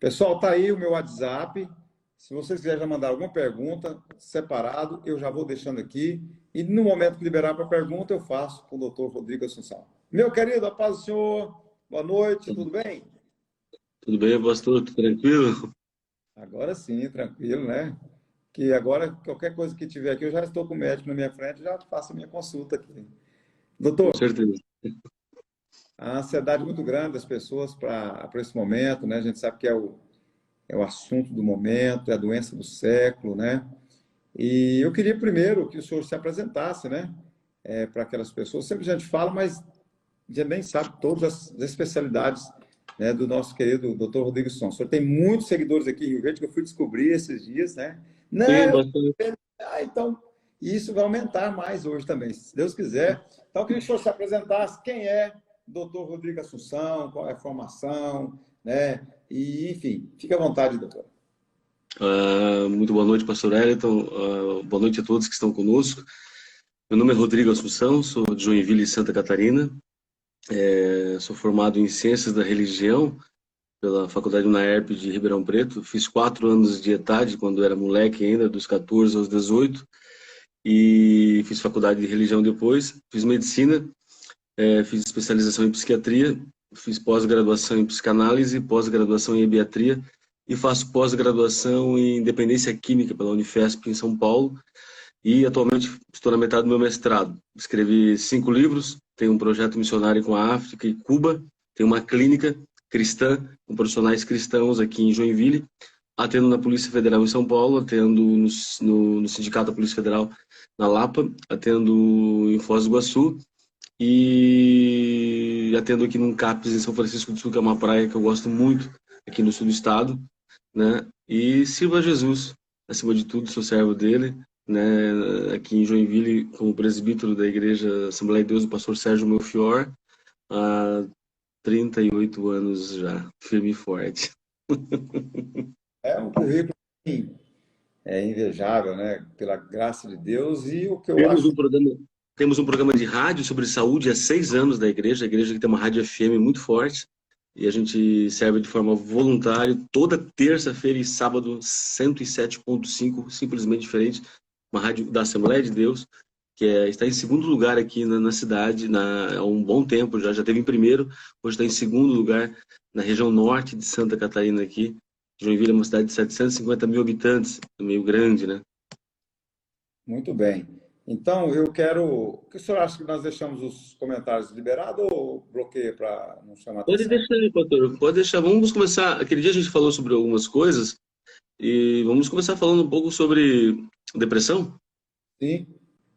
Pessoal, tá aí o meu WhatsApp. Se vocês quiserem já mandar alguma pergunta separado, eu já vou deixando aqui. E no momento que liberar para pergunta, eu faço com o doutor Rodrigo Assunção. Meu querido, a paz do senhor. Boa noite, tudo bem? Tudo bem, pastor? Tudo tranquilo? Agora sim, tranquilo, né? Que agora, qualquer coisa que tiver aqui, eu já estou com o médico na minha frente, já faço a minha consulta aqui. Com Doutor, certeza. a ansiedade muito grande das pessoas para esse momento, né? A gente sabe que é o assunto do momento, é a doença do século, né? E eu queria primeiro que o senhor se apresentasse, né? Para aquelas pessoas. Sempre a gente fala, mas a gente nem sabe todas as especialidades, né, do nosso querido doutor Rodrigo Son. O senhor tem muitos seguidores aqui em Rio Verde que eu fui descobrir esses dias, né? Não, Sim, bastante. então, e isso vai aumentar mais hoje também, se Deus quiser. Então, eu queria que o senhor se apresentasse. Quem é doutor Rodrigo Assunção? Qual é a formação, né? E, enfim, fique à vontade, doutor. Muito boa noite, pastor Eliton. Boa noite a todos que estão conosco. Meu nome é Rodrigo Assunção, sou de Joinville, Santa Catarina. Sou formado em Ciências da Religião pela Faculdade UNAERP de Ribeirão Preto. Fiz 4 anos de ETAD quando era moleque ainda, dos 14 aos 18. E fiz faculdade de religião depois. Fiz medicina, fiz especialização em psiquiatria. Fiz pós-graduação em psicanálise, pós-graduação em ebiatria e faço pós-graduação em dependência química pela Unifesp em São Paulo e atualmente estou na metade do meu mestrado. Escrevi 5 livros, tenho um projeto missionário com a África e Cuba, tenho uma clínica cristã com profissionais cristãos aqui em Joinville, atendo na Polícia Federal em São Paulo, atendo no Sindicato da Polícia Federal na Lapa, atendo em Foz do Iguaçu e atendo aqui num CAPS em São Francisco do Sul, que é uma praia que eu gosto muito aqui no sul do estado, né? E sirvo a Jesus, acima de tudo, sou servo dele, né? Aqui em Joinville, como presbítero da Igreja Assembleia de Deus, o pastor Sérgio Melchior, há 38 anos já, firme e forte. É um currículo assim, invejável, né? Pela graça de Deus. E o que eu Temos acho. um programa, temos um programa de rádio sobre saúde há 6 anos da igreja, a igreja que tem uma rádio FM muito forte, e a gente serve de forma voluntária toda terça-feira e sábado, 107.5, simplesmente diferente, uma rádio da Assembleia de Deus, está em segundo lugar aqui na cidade há um bom tempo, já teve em primeiro, hoje está em segundo lugar na região norte de Santa Catarina aqui. Joinville é uma cidade de 750 mil habitantes, é meio grande, né? Muito bem. Então, eu quero. O que o senhor acha que nós deixamos os comentários liberados ou bloqueia para não chamar Pode atenção? deixar, pastor, pode deixar. Vamos começar. Aquele dia a gente falou sobre algumas coisas e vamos começar falando um pouco sobre depressão. Sim,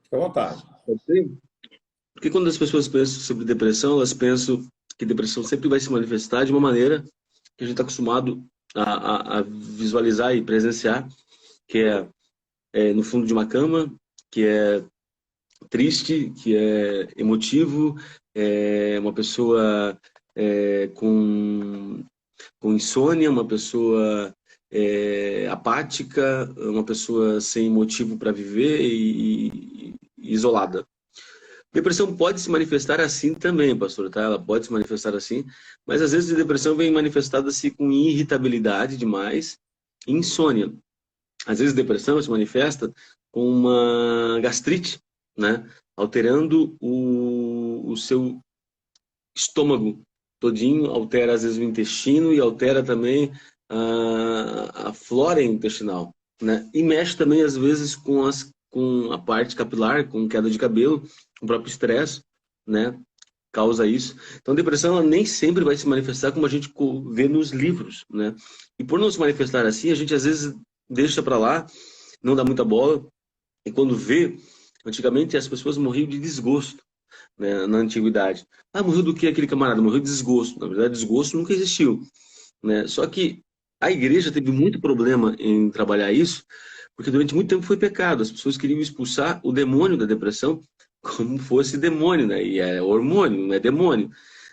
fica à vontade. Pode ser? Porque quando as pessoas pensam sobre depressão, elas pensam que depressão sempre vai se manifestar de uma maneira que a gente está acostumado a visualizar e presenciar, que é no fundo de uma cama, que é triste, que é emotivo, é uma pessoa com insônia, uma pessoa apática, uma pessoa sem motivo para viver e isolada. Depressão pode se manifestar assim também, pastor, tá? Ela pode se manifestar assim, mas às vezes a depressão vem manifestada assim com irritabilidade demais e insônia. Às vezes a depressão se manifesta com uma gastrite, né? Alterando o seu estômago todinho, altera às vezes o intestino e altera também a flora intestinal, né? E mexe também às vezes com a parte capilar, com queda de cabelo, o próprio estresse, né? Causa isso. Então, a depressão ela nem sempre vai se manifestar como a gente vê nos livros, né? E por não se manifestar assim, a gente às vezes deixa para lá, não dá muita bola, e quando vê, antigamente as pessoas morriam de desgosto, né, na antiguidade. Ah, morreu do que aquele camarada? Morreu de desgosto. Na verdade, desgosto nunca existiu, né? Só que a igreja teve muito problema em trabalhar isso, porque durante muito tempo foi pecado. As pessoas queriam expulsar o demônio da depressão como fosse demônio, né? E é hormônio, não é demônio,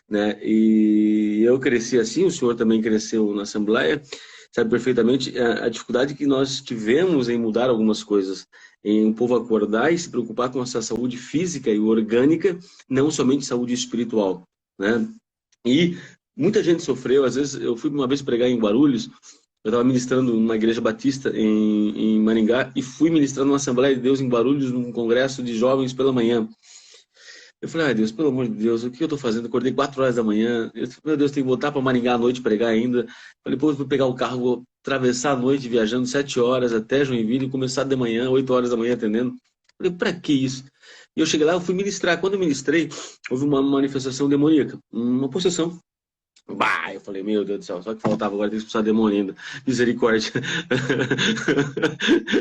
né? E eu cresci assim, o senhor também cresceu na Assembleia, sabe perfeitamente a dificuldade que nós tivemos em mudar algumas coisas, em o povo acordar e se preocupar com a sua saúde física e orgânica, não somente saúde espiritual, né? E Muita gente sofreu. Às vezes, eu fui uma vez pregar em Guarulhos, eu estava ministrando numa igreja batista em Maringá e fui ministrando uma Assembleia de Deus em Guarulhos, num congresso de jovens pela manhã. Eu falei, ai Deus, pelo amor de Deus, o que eu estou fazendo? Acordei 4 horas da manhã, meu Deus, tenho que voltar para Maringá à noite pregar ainda. Falei, pô, vou pegar o carro, vou atravessar a noite viajando 7 horas até Joinville e começar de manhã, 8 horas da manhã atendendo. Falei, para que isso? E eu cheguei lá, eu fui ministrar. Quando eu ministrei, houve uma manifestação demoníaca, uma possessão. Bah, eu falei, meu Deus do céu, só que faltava agora, tem que expulsar demônio ainda. Misericórdia.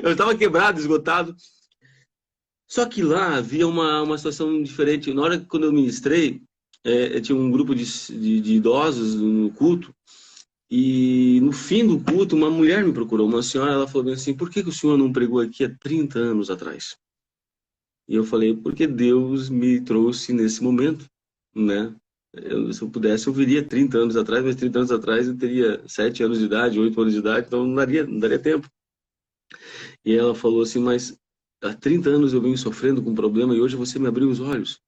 Eu estava quebrado, esgotado. Só que lá havia uma situação diferente. Na hora que quando eu ministrei, tinha um grupo de idosos no culto, e no fim do culto, uma mulher me procurou, uma senhora, ela falou assim, por que o senhor não pregou aqui há 30 anos atrás? E eu falei, porque Deus me trouxe nesse momento, né? Se eu pudesse, eu viria 30 anos atrás, mas 30 anos atrás eu teria 7 anos de idade, 8 anos de idade, então não daria tempo. E ela falou assim, mas há 30 anos eu venho sofrendo com um problema e hoje você me abriu os olhos.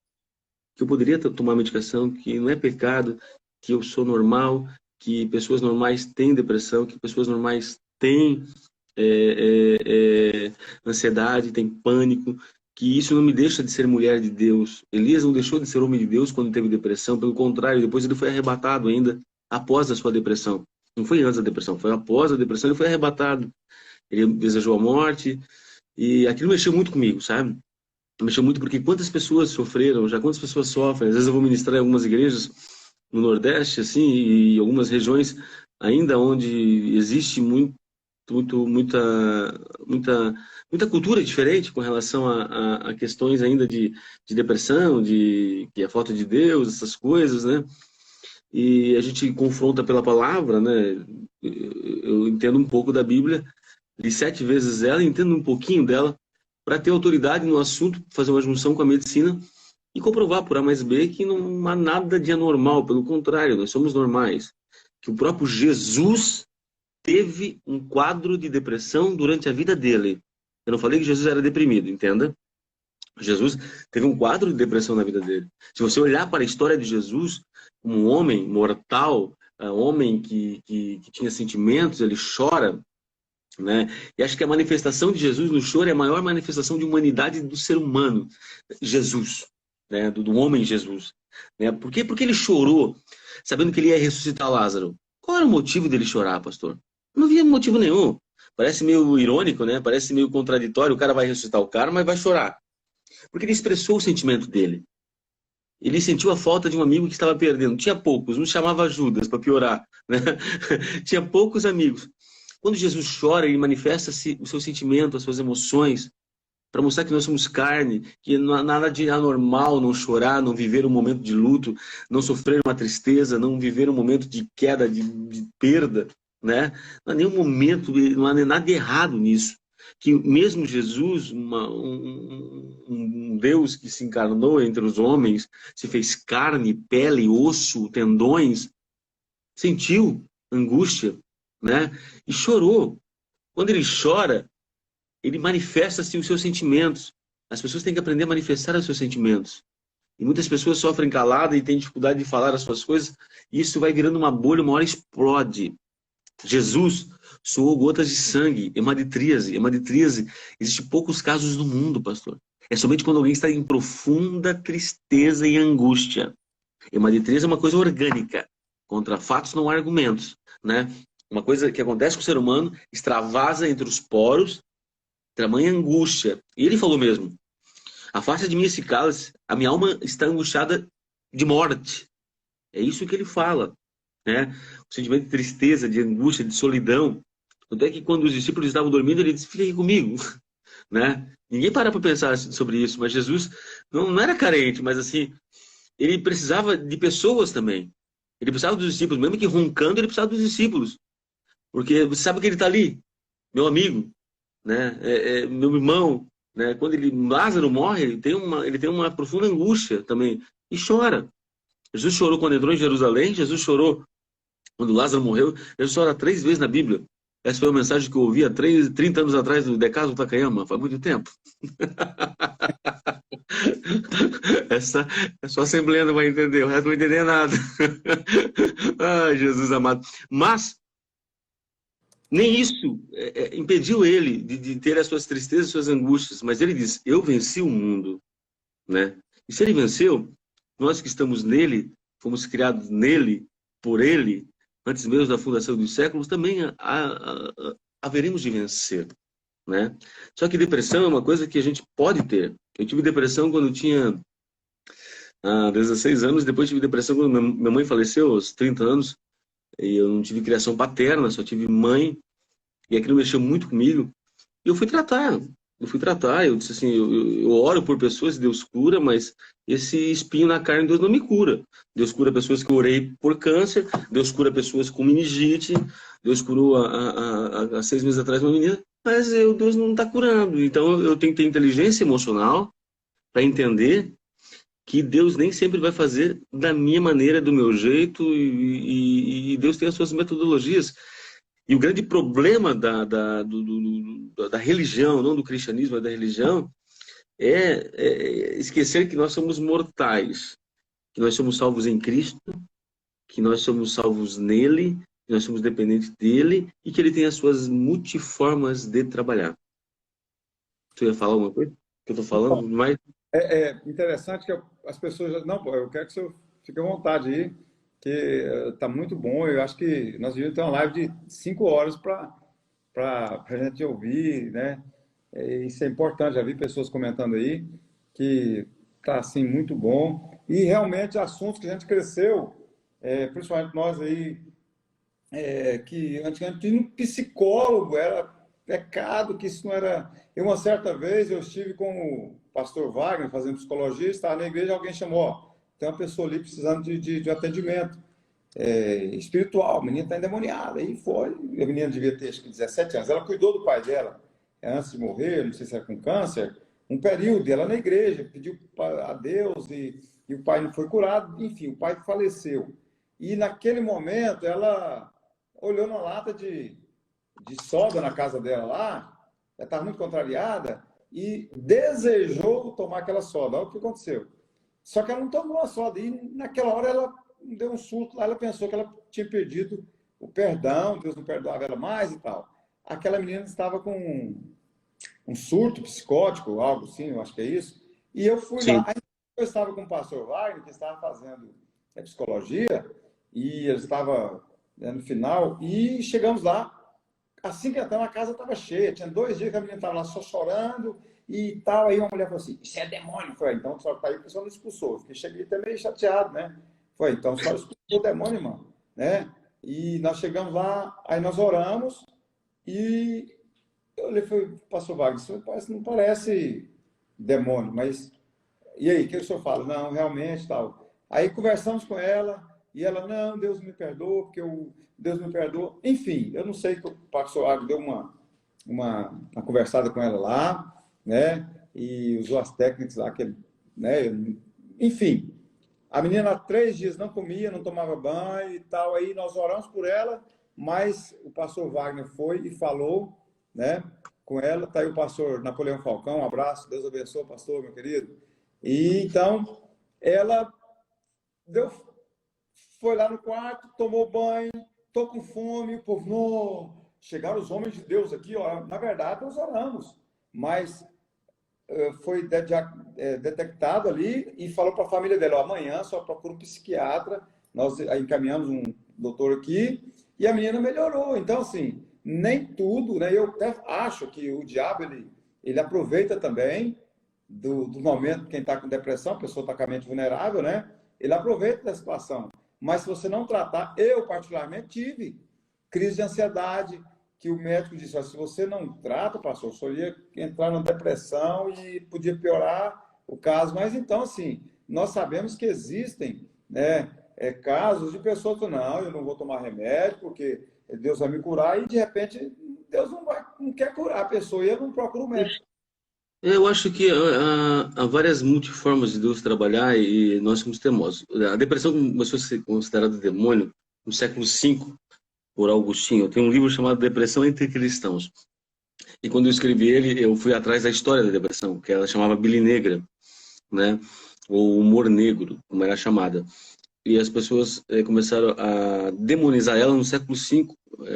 Que eu poderia tomar medicação, que não é pecado, que eu sou normal, que pessoas normais têm depressão, que pessoas normais têm ansiedade, têm pânico, que isso não me deixa de ser mulher de Deus. Elias não deixou de ser homem de Deus quando teve depressão, pelo contrário, depois ele foi arrebatado ainda após a sua depressão. Não foi antes da depressão, foi após a depressão, ele foi arrebatado. Ele desejou a morte, e aquilo mexeu muito comigo, sabe? Mexeu muito porque quantas pessoas sofreram, já quantas pessoas sofrem. Às vezes eu vou ministrar em algumas igrejas no Nordeste, assim, e algumas regiões ainda onde existe muita cultura diferente com relação a questões ainda de depressão, que é falta de Deus, essas coisas, né? E a gente confronta pela palavra, né? Eu entendo um pouco da Bíblia, li 7 vezes ela, entendo um pouquinho dela, para ter autoridade no assunto, fazer uma junção com a medicina e comprovar por A mais B que não há nada de anormal, pelo contrário, nós somos normais. Que o próprio Jesus teve um quadro de depressão durante a vida dele. Eu não falei que Jesus era deprimido, entenda? Jesus teve um quadro de depressão na vida dele. Se você olhar para a história de Jesus, como um homem mortal, um homem que tinha sentimentos, ele chora, né? E acho que a manifestação de Jesus no choro é a maior manifestação de humanidade do ser humano. Jesus, né? do homem Jesus. Né? Por quê? Porque ele chorou, sabendo que ele ia ressuscitar Lázaro. Qual era o motivo dele chorar, pastor? Não havia motivo nenhum. Parece meio irônico, né? Parece meio contraditório. O cara vai ressuscitar o cara, mas vai chorar. Porque ele expressou o sentimento dele. Ele sentiu a falta de um amigo que estava perdendo. Tinha poucos, não chamava Judas para piorar. Né? Tinha poucos amigos. Quando Jesus chora, ele manifesta o seu sentimento, as suas emoções, para mostrar que nós somos carne, que não há nada de anormal não chorar, não viver um momento de luto, não sofrer uma tristeza, não viver um momento de queda, de perda. Né? Não há nenhum momento, não há nada de errado nisso. Que mesmo Jesus, um Deus que se encarnou entre os homens, se fez carne, pele, osso, tendões, sentiu angústia, né? E chorou. Quando ele chora, ele manifesta-se os seus sentimentos. As pessoas têm que aprender a manifestar os seus sentimentos. E muitas pessoas sofrem calada e têm dificuldade de falar as suas coisas, e isso vai virando uma bolha, uma hora explode. Jesus suou gotas de sangue, hematitríase. Hematitríase, existem poucos casos no mundo, pastor. É somente quando alguém está em profunda tristeza e angústia. Hematitríase é uma coisa orgânica. Contra fatos não há argumentos, né? Uma coisa que acontece com o ser humano, extravasa entre os poros, tamanha angústia. E ele falou mesmo, afasta de mim esse cálice, a minha alma está angustiada de morte. É isso que ele fala, né? O sentimento de tristeza, de angústia, de solidão. Tanto é que quando os discípulos estavam dormindo, ele disse, fica aí comigo, né? Ninguém para pensar sobre isso, mas Jesus não era carente, mas assim, ele precisava de pessoas também. Ele precisava dos discípulos, mesmo que roncando, ele precisava dos discípulos. Porque você sabe que ele está ali, meu amigo, né? Meu irmão, né? Quando Lázaro morre, ele tem uma profunda angústia também e chora. Jesus chorou quando entrou em Jerusalém, Jesus chorou quando Lázaro morreu, Jesus chora 3 vezes na Bíblia. Essa foi a mensagem que eu ouvi há 30 anos atrás do Decálogo Takayama, faz muito tempo. Essa a sua assembleia não vai entender, o resto não vai entender nada. Ai, Jesus amado. Mas nem isso impediu ele de ter as suas tristezas, as suas angústias. Mas ele diz, eu venci o mundo, né? E se ele venceu, nós que estamos nele, fomos criados nele, por ele, antes mesmo da fundação dos séculos, também haveremos de vencer, né? Só que depressão é uma coisa que a gente pode ter. Eu tive depressão quando eu tinha 16 anos, depois tive depressão quando minha mãe faleceu, aos 30 anos, e eu não tive criação paterna, só tive mãe, e aquilo mexeu muito comigo. E eu fui tratar, eu disse assim, eu oro por pessoas, Deus cura, mas esse espinho na carne, Deus não me cura. Deus cura pessoas que eu orei por câncer, Deus cura pessoas com meningite, Deus curou há 6 meses atrás uma menina, mas Deus não está curando. Então eu tenho que ter inteligência emocional para entender que Deus nem sempre vai fazer da minha maneira, do meu jeito, e Deus tem as suas metodologias. E o grande problema da religião, não do cristianismo, mas da religião, é esquecer que nós somos mortais, que nós somos salvos em Cristo, que nós somos salvos nele, que nós somos dependentes dele e que ele tem as suas multiformas de trabalhar. Tu ia falar alguma coisa? Que eu tô falando, mas... É interessante que as pessoas... Não, pô, eu quero que você fique à vontade aí, que está muito bom. Eu acho que nós devíamos ter uma live de 5 horas para a gente ouvir, né? Isso é importante. Já vi pessoas comentando aí que está assim, muito bom. E realmente assuntos que a gente cresceu, principalmente nós aí, que antigamente tinha um psicólogo, era pecado, que isso não era... Uma certa vez eu estive com o pastor Wagner fazendo psicologia, estava na igreja, alguém chamou, ó, tem uma pessoa ali precisando de atendimento espiritual, a menina está endemoniada. Aí foi, a menina devia ter acho que 17 anos, ela cuidou do pai dela antes de morrer, não sei se era com câncer, um período, e ela na igreja, pediu a Deus e o pai não foi curado, enfim, o pai faleceu. E naquele momento ela olhou na lata de soda na casa dela lá, ela estava muito contrariada e desejou tomar aquela soda. Olha o que aconteceu. Só que ela não tomou a soda e naquela hora ela deu um surto lá, ela pensou que ela tinha perdido o perdão, Deus não perdoava ela mais e tal. Aquela menina estava com um surto psicótico, algo assim, eu acho que é isso. E eu fui Sim. lá, aí eu estava com o pastor Wagner, que estava fazendo psicologia, e ele estava no final, e chegamos lá. Assim que entramos, a casa estava cheia. Tinha 2 dias que a menina estava lá só chorando e tal. Aí uma mulher falou assim, isso é demônio. Foi, então só para aí o pessoal não expulsou. Cheguei até meio chateado, né? Foi, então só expulsou o demônio, irmão. Né? E nós chegamos lá, aí nós oramos e eu olhei e falei, pastor Wagner, isso não parece demônio, mas e aí, o que o senhor fala? Não, realmente, tal. Aí conversamos com ela, e ela, não, Deus me perdoa, porque Deus me perdoa. Enfim, eu não sei que o pastor Agro deu uma conversada com ela lá, né? E usou as técnicas lá, né? Enfim, a menina há 3 dias não comia, não tomava banho e tal. Aí nós oramos por ela, mas o pastor Wagner foi e falou, né? Com ela, tá aí o pastor Napoleão Falcão, um abraço, Deus abençoe, pastor, meu querido. E então, ela foi lá no quarto, tomou banho, tô com fome, o povo, não, chegaram os homens de Deus aqui, ó. Na verdade, nós oramos, mas foi detectado ali e falou para a família dela, ó, amanhã só procura um psiquiatra, nós encaminhamos um doutor aqui, e a menina melhorou. Então, assim, nem tudo, né? Eu até acho que o diabo, ele aproveita também do momento, quem está com depressão, a pessoa está com a mente vulnerável, né? Ele aproveita da situação. Mas se você não tratar, eu particularmente tive crise de ansiedade, que o médico disse, se você não trata, pastor, só ia entrar na depressão e podia piorar o caso. Mas então, assim, nós sabemos que existem, né, casos de pessoas que não, eu não vou tomar remédio porque Deus vai me curar, e de repente Deus não quer curar a pessoa e eu não procuro o médico. Eu acho que há várias multiformas de Deus trabalhar e nós somos teimosos. A depressão começou a ser considerada demônio no século V, por Agostinho. Tem um livro chamado Depressão entre Cristãos. E quando eu escrevi ele, eu fui atrás da história da depressão, que ela chamava Bile Negra. né? Ou humor negro, como era chamada. E as pessoas começaram a demonizar ela no século V.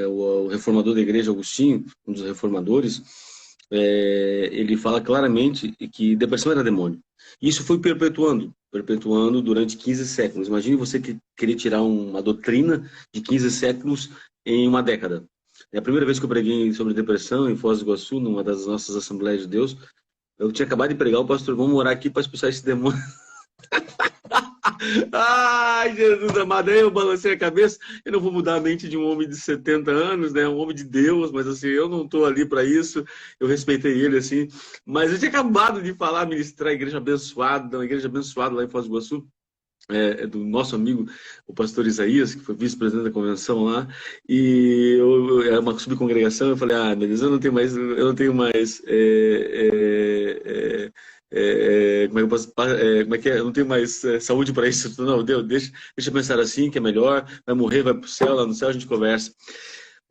O reformador da igreja, Agostinho, um dos reformadores, ele fala claramente que depressão era demônio. Isso foi perpetuando durante 15 séculos. Imagine você querer tirar uma doutrina de 15 séculos em uma década. É a primeira vez que eu preguei sobre depressão em Foz do Iguaçu, numa das nossas Assembleias de Deus. Eu tinha acabado de pregar, o pastor, vamos orar aqui para expulsar esse demônio. Ai, Jesus amado, aí eu balancei a cabeça. Eu não vou mudar a mente de um homem de 70 anos, né? Um homem de Deus, mas assim, eu não estou ali para isso. Eu respeitei ele, assim. Mas eu tinha acabado de falar, ministrar a igreja abençoada, uma igreja abençoada lá em Foz do Iguaçu. Do nosso amigo, o pastor Isaías, que foi vice-presidente da convenção lá, e era uma subcongregação. Eu falei, meu Deus, eu não tenho mais, como é que eu posso, como é que é? Eu não tenho mais saúde para isso. Não, Deus, deixa eu pensar assim, que é melhor, vai morrer, vai para o céu, lá no céu a gente conversa.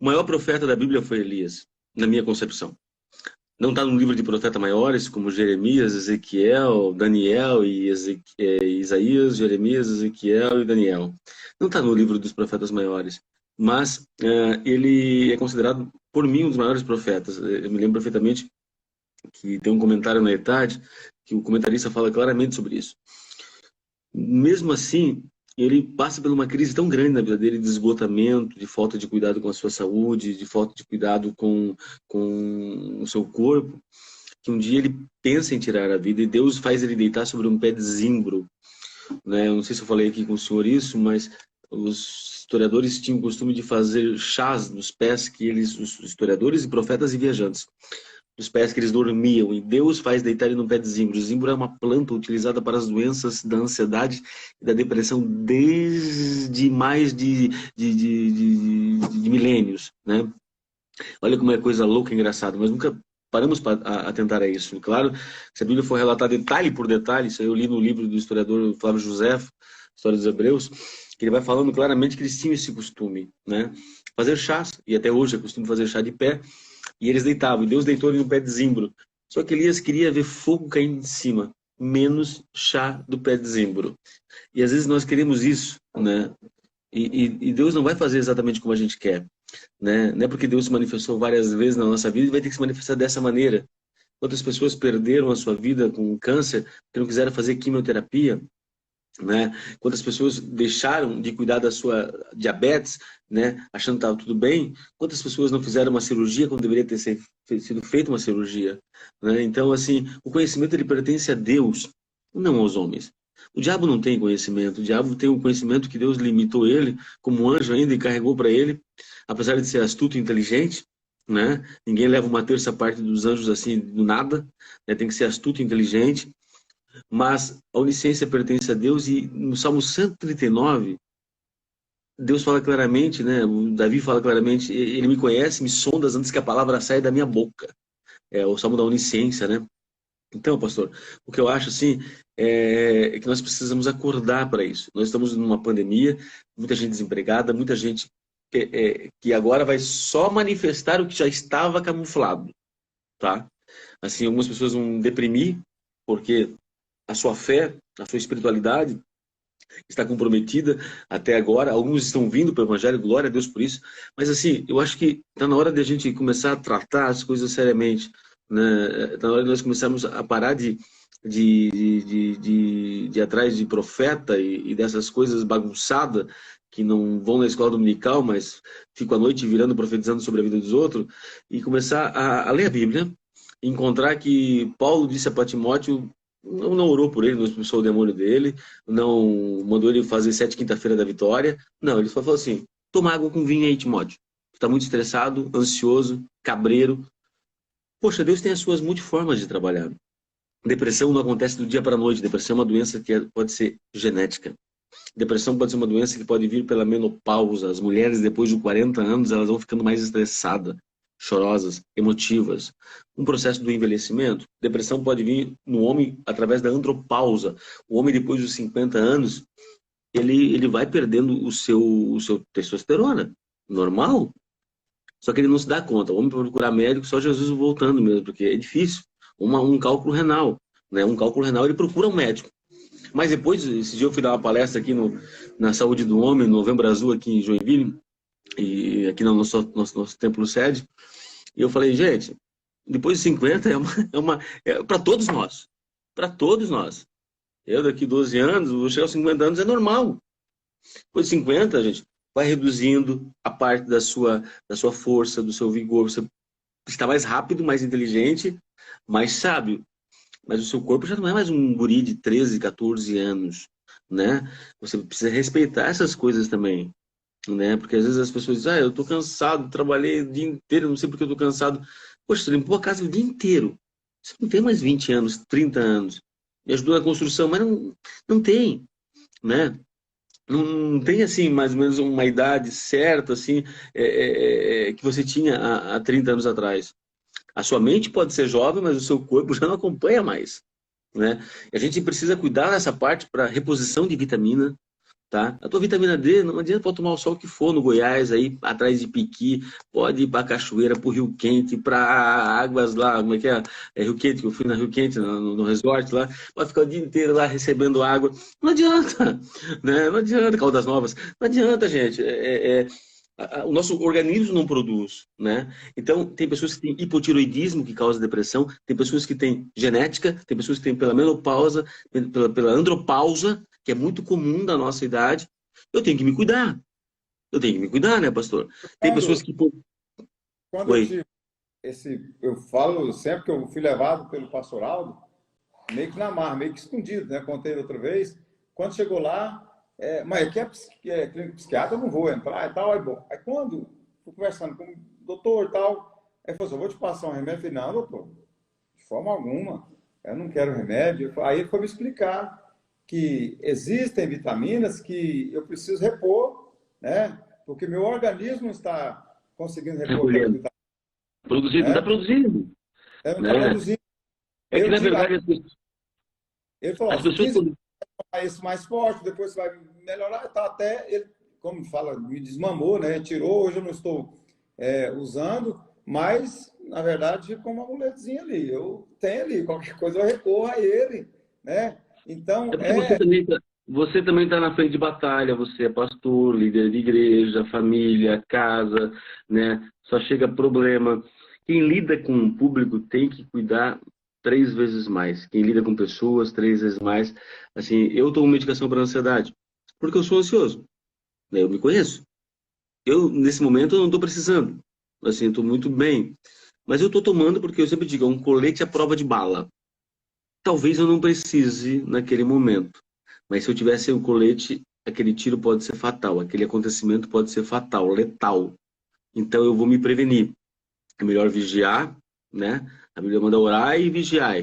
O maior profeta da Bíblia foi Elias, na minha concepção. Não está no livro de profetas maiores, como Jeremias, Ezequiel, Daniel e Isaías, Jeremias, Ezequiel e Daniel. Não está no livro dos profetas maiores, mas ele é considerado, por mim, um dos maiores profetas. Eu me lembro perfeitamente que tem um comentário na ETAD, que o comentarista fala claramente sobre isso. Mesmo assim, ele passa por uma crise tão grande na vida dele, de esgotamento, de falta de cuidado com a sua saúde, de falta de cuidado com o seu corpo, que um dia ele pensa em tirar a vida e Deus faz ele deitar sobre um pé de zimbro. Né? Eu não sei se eu falei aqui com o senhor isso, mas os historiadores tinham o costume de fazer chás nos pés que os historiadores e profetas e viajantes, dos pés que eles dormiam, e Deus faz deitar ele no pé de zimbro. O zimbro é uma planta utilizada para as doenças da ansiedade e da depressão desde mais de milênios, né? Olha como é coisa louca e engraçada, mas nunca paramos para atentar a isso. Claro, se a Bíblia for relatar detalhe por detalhe, isso eu li no livro do historiador Flávio Josefo, História dos Hebreus, que ele vai falando claramente que eles tinham esse costume, né? Fazer chás, e até hoje é costume fazer chá de pé, e eles deitavam, e Deus deitou ele no pé de zimbro. Só que Elias queria ver fogo caindo de cima, menos chá do pé de zimbro. E às vezes nós queremos isso, né? E Deus não vai fazer exatamente como a gente quer, né? Não é porque Deus se manifestou várias vezes na nossa vida e vai ter que se manifestar dessa maneira. Quantas pessoas perderam a sua vida com câncer porque não quiseram fazer quimioterapia, né? Quantas pessoas deixaram de cuidar da sua diabetes, né? Achando que estava tudo bem? Quantas pessoas não fizeram uma cirurgia quando deveria ter sido feita uma cirurgia, né? Então, assim, o conhecimento ele pertence a Deus, não aos homens. O diabo não tem conhecimento, o diabo tem um conhecimento que Deus limitou ele, como um anjo ainda, e carregou para ele, apesar de ser astuto e inteligente, né? Ninguém leva uma terça parte dos anjos assim do nada, né? Tem que ser astuto e inteligente. Mas a onisciência pertence a Deus, e no Salmo 139, Deus fala claramente, né? O Davi fala claramente, ele me conhece, me sondas antes que a palavra saia da minha boca. É o Salmo da onisciência, né? Então, pastor, o que eu acho assim é que nós precisamos acordar para isso. Nós estamos numa pandemia, muita gente desempregada, muita gente que agora vai só manifestar o que já estava camuflado, tá? Assim, algumas pessoas vão deprimir porque a sua fé, a sua espiritualidade está comprometida até agora. Alguns estão vindo para o Evangelho, glória a Deus por isso. Mas assim, eu acho que está na hora de a gente começar a tratar as coisas seriamente, né? Está na hora de nós começarmos a parar de ir atrás de profeta e dessas coisas bagunçadas que não vão na escola dominical, mas ficam à noite virando, profetizando sobre a vida dos outros, e começar a ler a Bíblia, encontrar que Paulo disse para Timóteo, não orou por ele, não expulsou o demônio dele, não mandou ele fazer 7 quinta-feira da vitória. Não, ele só falou assim, toma água com vinho aí, Timóteo. Está muito estressado, ansioso, cabreiro. Poxa, Deus tem as suas multiformas de trabalhar. Depressão não acontece do dia para a noite. Depressão é uma doença que pode ser genética. Depressão pode ser uma doença que pode vir pela menopausa. As mulheres, depois de 40 anos, elas vão ficando mais estressadas, chorosas, emotivas. Um processo do envelhecimento. Depressão pode vir no homem através da andropausa. O homem, depois dos 50 anos, ele vai perdendo o seu testosterona. Normal. Só que ele não se dá conta. O homem, para procurar médico, só Jesus voltando mesmo, porque é difícil. Um cálculo renal. né, um cálculo renal, ele procura um médico. Mas depois, esse dia eu fui dar uma palestra aqui na Saúde do Homem, no Novembro Azul, aqui em Joinville, e aqui no nosso templo sede, e eu falei, gente, depois de 50 é para todos nós. Para todos nós. Eu daqui 12 anos, vou chegar aos 50 anos, é normal. Depois de 50, gente, vai reduzindo a parte da sua força, do seu vigor. Você está mais rápido, mais inteligente, mais sábio. Mas o seu corpo já não é mais um guri de 13, 14 anos, né? Você precisa respeitar essas coisas também, né? Porque às vezes as pessoas dizem, eu tô cansado, trabalhei o dia inteiro, não sei porque eu tô cansado. Poxa, você limpou a casa o dia inteiro. Você não tem mais 20 anos, 30 anos. Me ajudou na construção, mas não tem, né? Não tem, assim, mais ou menos uma idade certa, assim, que você tinha há 30 anos atrás. A sua mente pode ser jovem, mas o seu corpo já não acompanha mais, né? E a gente precisa cuidar dessa parte para reposição de vitamina, tá? A tua vitamina D, não adianta pode tomar o sol que for no Goiás, aí atrás de Piqui, pode ir para Cachoeira, para o Rio Quente, para águas lá, como é que é? É Rio Quente, que eu fui na Rio Quente, no resort lá, pode ficar o dia inteiro lá recebendo água. Não adianta, né? Não adianta, Caldas Novas. Não adianta, gente. O nosso organismo não produz, né? Então, tem pessoas que têm hipotiroidismo, que causa depressão, tem pessoas que têm genética, tem pessoas que têm pela menopausa, pela andropausa, que é muito comum da nossa idade. Eu tenho que me cuidar. Eu tenho que me cuidar, né, pastor? Tem pessoas Quando, que... quando eu Oi. tive eu falo sempre que eu fui levado pelo pastor Aldo, meio que na marra, meio que escondido, né? Contei outra vez. Quando chegou lá, mas aqui é clínica psiquiatra, eu não vou entrar e tal. Aí, bom, aí quando fui conversando com o doutor e tal, aí ele falou assim, eu vou te passar um remédio. Eu falei, não, doutor, de forma alguma, eu não quero remédio. Aí ele foi me explicar que existem vitaminas que eu preciso repor, né? Porque meu organismo não está conseguindo repor aquelas Recolhendo. vitaminas, Produzindo, não está né? produzindo, Não está né? produzindo. É que, Eu na digo, verdade, ele falou, as ó, pessoas... 15 esse mais forte, depois você vai melhorar, tá, até ele, como fala, me desmamou, né? Tirou, hoje eu não estou usando, mas na verdade ficou uma muletezinha ali. Eu tenho ali, qualquer coisa eu recorro a ele, né? Então, É porque você também está na frente de batalha, você é pastor, líder de igreja, família, casa, né? Só chega problema. Quem lida com o público tem que cuidar 3 vezes mais. Quem lida com pessoas, 3 vezes mais. Assim, eu tomo medicação para ansiedade, porque eu sou ansioso, né? Eu me conheço. Eu, nesse momento, eu não estou precisando. Assim, estou muito bem. Mas eu estou tomando porque eu sempre digo, é um colete à prova de bala. Talvez eu não precise naquele momento. Mas se eu tivesse o colete, aquele tiro pode ser fatal, aquele acontecimento pode ser fatal, letal. Então eu vou me prevenir. É melhor vigiar, né? A Bíblia manda orar e vigiar.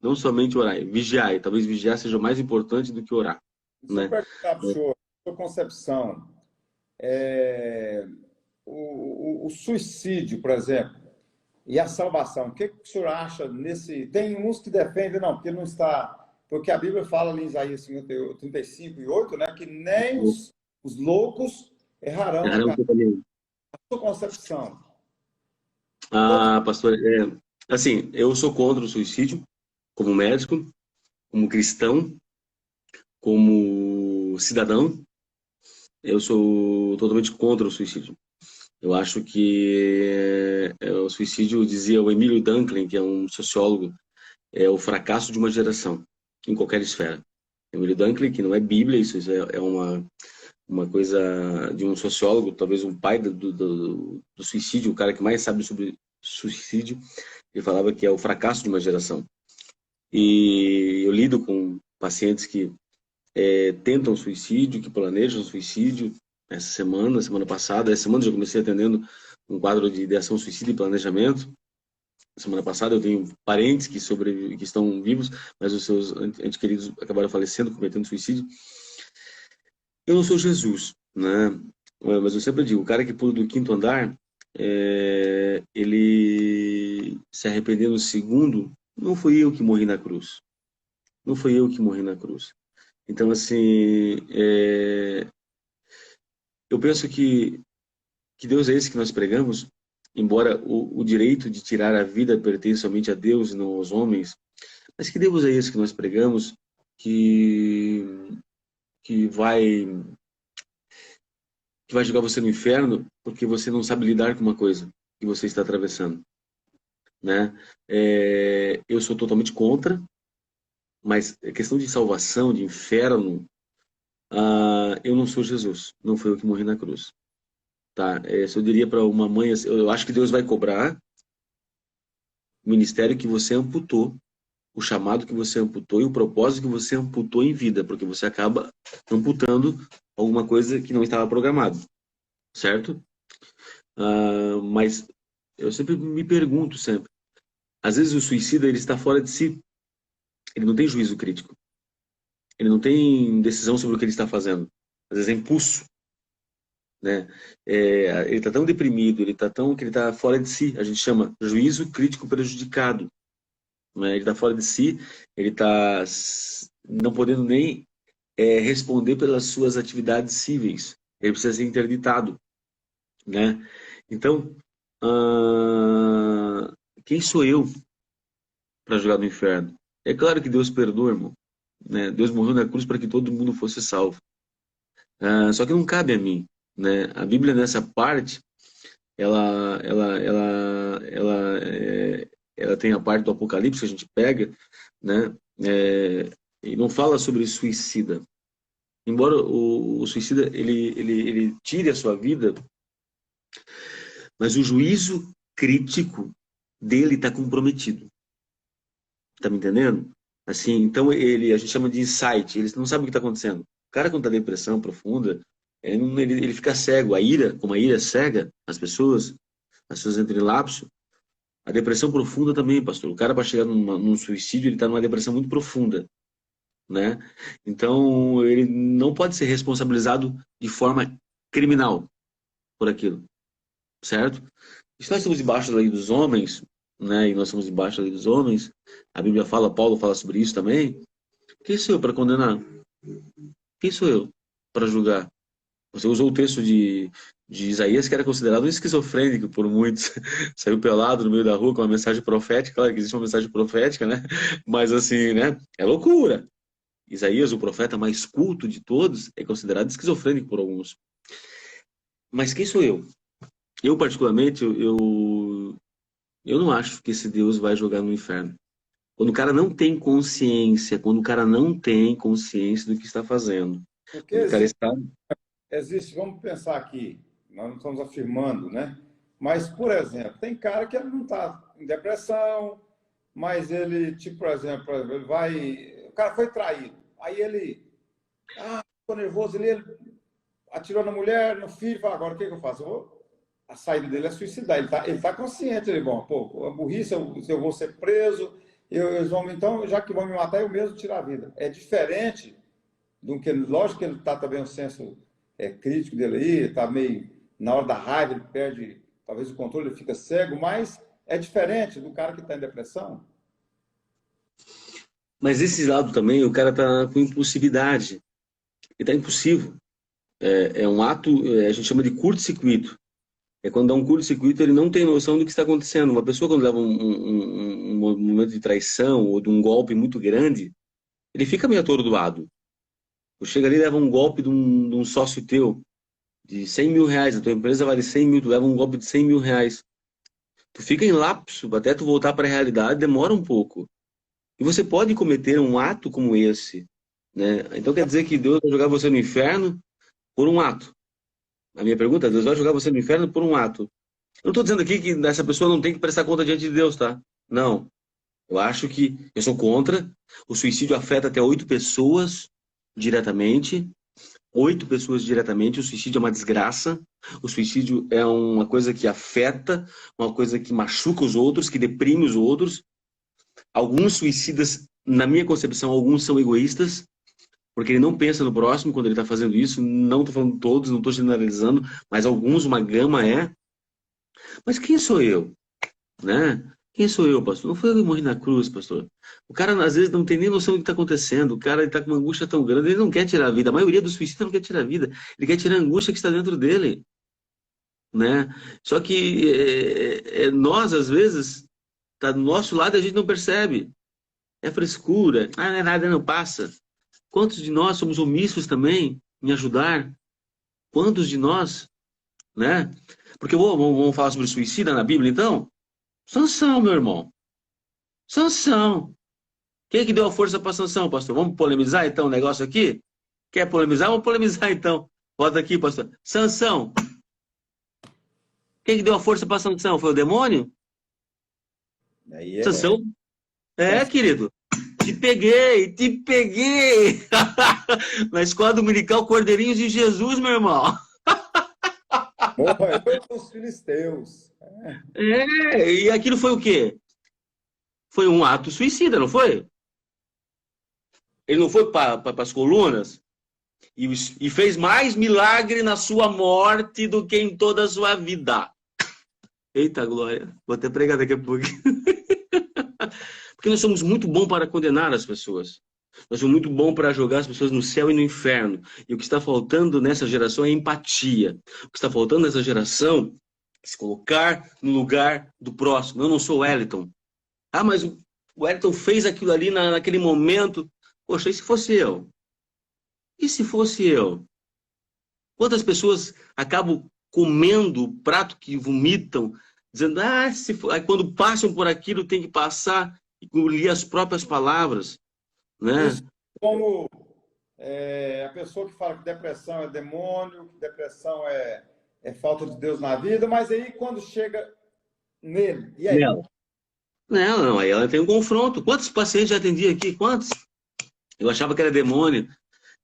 Não somente orar, vigiar. Talvez vigiar seja mais importante do que orar, se eu né? perguntar para o senhor, sua concepção, o suicídio, por exemplo, e a salvação, o que, que o senhor acha nesse... Tem uns que defendem, não, porque não está... Porque a Bíblia fala ali em Isaías 35 e 8, né, que nem os loucos errarão no Errarão caminho. seu caminho. A sua concepção. Todos... Ah, pastor, assim, eu sou contra o suicídio, como médico, como cristão, como cidadão, eu sou totalmente contra o suicídio. Eu acho que o suicídio, dizia o Emílio Dunklin, que é um sociólogo, é o fracasso de uma geração, em qualquer esfera. Emílio Dunklin, que não é Bíblia, isso é uma coisa de um sociólogo, talvez um pai do suicídio, o cara que mais sabe sobre suicídio, ele falava que é o fracasso de uma geração. E eu lido com pacientes que tentam suicídio, que planejam suicídio. Essa semana passada, essa semana eu já comecei atendendo um quadro de ideação, suicídio e planejamento. Semana passada eu tenho parentes que estão vivos, mas os seus entes queridos acabaram falecendo, cometendo suicídio. Eu não sou Jesus, né? Mas eu sempre digo, o cara que pula do quinto andar, ele se arrependeu no segundo, não fui eu que morri na cruz. Não fui eu que morri na cruz. Então, assim, eu penso que Deus é esse que nós pregamos, embora o direito de tirar a vida pertence somente a Deus e não aos homens, Mas que Deus é esse que nós pregamos que, que vai, que vai jogar você no inferno porque você não sabe lidar com uma coisa que você está atravessando, né? Eu sou totalmente contra, mas a questão de salvação, de inferno, eu não sou Jesus, não foi eu que morri na cruz. Tá? Se eu diria para uma mãe, assim, eu acho que Deus vai cobrar o ministério que você amputou, o chamado que você amputou e o propósito que você amputou em vida, porque você acaba amputando alguma coisa que não estava programado, certo? Mas eu sempre me pergunto sempre, às vezes o suicida ele está fora de si, ele não tem juízo crítico, ele não tem decisão sobre o que ele está fazendo, às vezes é impulso, né? Ele está tão deprimido, ele está tão que ele está fora de si, a gente chama juízo crítico prejudicado, né? Ele está fora de si, ele está não podendo nem responder pelas suas atividades cíveis, ele precisa ser interditado, né? Então, quem sou eu para jogar no inferno? É claro que Deus perdoa, irmão, né? Deus morreu na cruz para que todo mundo fosse salvo. Só que não cabe a mim, né? A Bíblia nessa parte, ela, ela, ela, ela, ela tem a parte do Apocalipse que a gente pega, né? E não fala sobre suicida. Embora o suicida ele tire a sua vida, mas o juízo crítico dele está comprometido. Tá me entendendo? Assim, então a gente chama de insight, eles não sabem o que está acontecendo. O cara quando está em depressão profunda, ele fica cego. A ira, como a ira é cega as pessoas entram em lapso. A depressão profunda também, pastor. O cara para chegar num suicídio, ele está numa depressão muito profunda, né? Então, ele não pode ser responsabilizado de forma criminal por aquilo, certo? E se nós estamos debaixo da lei dos homens, né? E nós estamos debaixo da lei dos homens, a Bíblia fala, Paulo fala sobre isso também. Quem sou eu para condenar? Quem sou eu para julgar? Você usou o texto de Isaías, que era considerado um esquizofrênico por muitos. Saiu pelado no meio da rua com uma mensagem profética. Claro que existe uma mensagem profética, né? Mas assim, né? É loucura. Isaías, o profeta mais culto de todos, é considerado esquizofrênico por alguns. Mas quem sou eu? Eu, particularmente, eu não acho que esse Deus vai jogar no inferno. Quando o cara não tem consciência, quando o cara não tem consciência do que está fazendo. Porque Quando o cara está... existe, vamos pensar aqui, nós não estamos afirmando, né? Mas, por exemplo, tem cara que ele não está em depressão, mas ele, tipo, por exemplo, ele vai. O cara foi traído. Aí ele. Ficou nervoso, ele atirou na mulher, no filho, fala, agora o que eu faço? A saída dele é suicidar. Ele tá consciente, ele, bom, pô, a burrice, eu vou ser preso, eles vão, então, já que vão me matar, eu mesmo tirar a vida. É diferente do que, lógico que ele está também um senso crítico dele aí, está meio, na hora da raiva, ele perde, talvez o controle, ele fica cego, mas é diferente do cara que está em depressão. Mas esse lado também, o cara tá com impulsividade. Ele tá impulsivo. É um ato, a gente chama de curto-circuito. É quando dá um curto-circuito, ele não tem noção do que está acontecendo. Uma pessoa, quando leva um momento de traição ou de um golpe muito grande, ele fica meio atordoado. Tu chega ali e leva um golpe de um sócio teu, de 100 mil reais. A tua empresa vale 100 mil, tu leva um golpe de 100 mil reais. Tu fica em lapso, até tu voltar para a realidade, demora um pouco. E você pode cometer um ato como esse, né? Então quer dizer que Deus vai jogar você no inferno por um ato. A minha pergunta é, Deus vai jogar você no inferno por um ato. Eu não estou dizendo aqui que essa pessoa não tem que prestar conta diante de Deus, tá? Não. Eu acho que eu sou contra. O suicídio afeta até 8 pessoas diretamente. 8 pessoas diretamente. O suicídio é uma desgraça. O suicídio é uma coisa que afeta, uma coisa que machuca os outros, que deprime os outros. Alguns suicidas, na minha concepção, alguns são egoístas, porque ele não pensa no próximo quando ele está fazendo isso. Não estou falando todos, não estou generalizando, mas alguns, uma gama é. Mas quem sou eu? Né? Quem sou eu, pastor? Não foi eu que morri na cruz, pastor. O cara, às vezes, não tem nem noção do que está acontecendo. O cara está com uma angústia tão grande, ele não quer tirar a vida. A maioria dos suicidas não quer tirar a vida. Ele quer tirar a angústia que está dentro dele. Né? Só que nós, às vezes, está do nosso lado e a gente não percebe. É frescura. Ah, não é nada, não passa. Quantos de nós somos omissos também em ajudar? Quantos de nós, né? Porque vamos falar sobre suicida na Bíblia, então? Sansão, meu irmão. Sansão. Quem que deu a força para Sansão, pastor? Vamos polemizar, então, o negócio aqui? Quer polemizar? Vamos polemizar, então. Bota aqui, pastor. Sansão. Quem que deu a força para Sansão? Foi o demônio? Aí Sansão? É, Sansão. querido. Te peguei, te peguei. Na escola dominical, Cordeirinho de Jesus, meu irmão. Morreu os filisteus. É, e aquilo foi o quê? Foi um ato suicida, não foi? Ele não foi para as colunas e fez mais milagre na sua morte do que em toda a sua vida. Eita glória, vou até pregar daqui a pouco. Porque nós somos muito bons para condenar as pessoas. Nós somos muito bons para jogar as pessoas no céu e no inferno. E o que está faltando nessa geração é empatia. O que está faltando nessa geração é se colocar no lugar do próximo. Eu não sou o Wellington. Ah, mas o Wellington fez aquilo ali naquele momento. Poxa, e se fosse eu? E se fosse eu? Quantas pessoas acabam comendo o prato que vomitam, dizendo, ah, se for... Aí, quando passam por aquilo, tem que passar e engolir as próprias palavras, né? Isso como a pessoa que fala que depressão é demônio, que depressão é falta de Deus na vida, mas aí quando chega nele, e aí? Não. Não, não, aí ela tem um confronto. Quantos pacientes já atendi aqui? Quantos? Eu achava que era demônio.